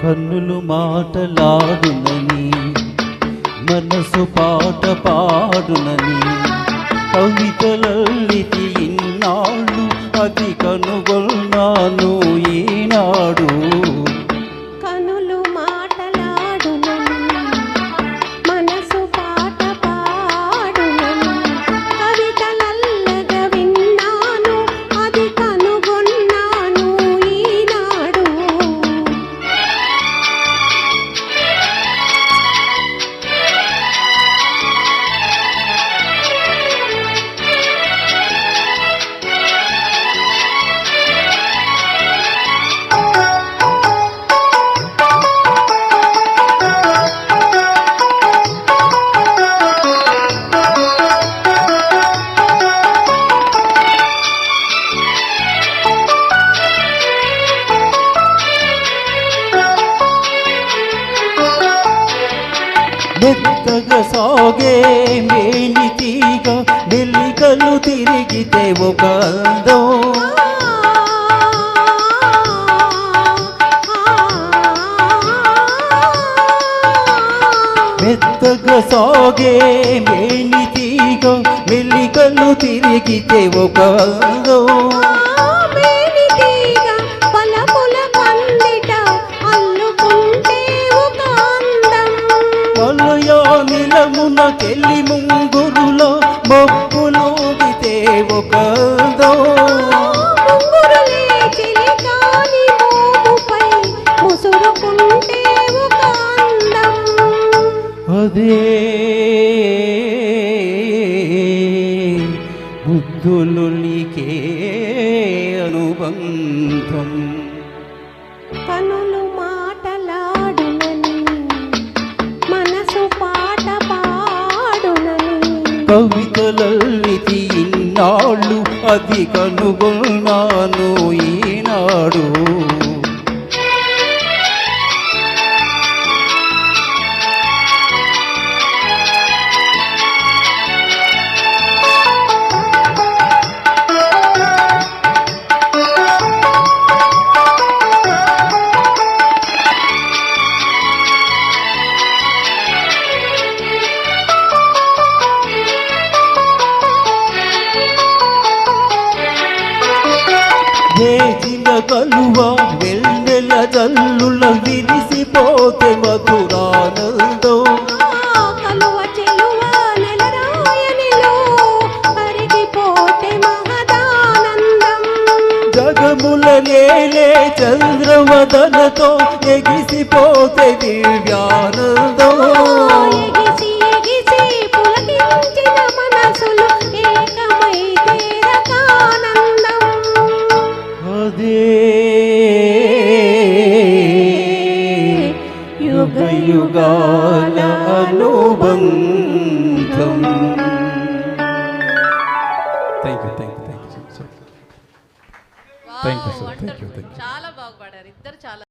కన్నులు మాటలాడునని మనసు పాట పాడునని కవితలల్లితి ఇన్నాళ్ళు అది కనుగొన్నాను ఈనాడు. కనులు మాటలాడునని మనసు పాట పాడునని కవితలల్లగా విన్నాను అది కనుగొన్నాను ఈనాడు. మెత్తగా సాగే మేని తీగ మెల్లికలు తిరిగితే ఒక అందం. మెత్తగా సాగే మేని తీగ మెల్లికలు తిరిగితే ఒక అందం. నిలమున కెల్లి ముంగురులో మబ్బులోగితే ఒక అందం. అదే బుద్ధులులికే అనుబంధం. కనులు మాటలాడునని మనసు పాట పాడునని కవితలల్లితి ఇన్నాళ్ళు అది కనుగొన్నాను ఈనాడు. వేచిన కలువ వెన్నెల జల్లుల విరిసిపోతే మధురానందం. కలువ చెలువ నెలరాయనిలో కరిగిపోతే మహదానందం. జగముల నేలే చంద్రవదనతో ఎగిసిపోతే దివ్యానందం. ఎగిసి ఎగిసి పులకించిన మనసులు ఏకమైతే రకానందం. అదే యుగ యుగాల అనుబంధం. చాలా బాగా పాడారు ఇద్దరు, చాలా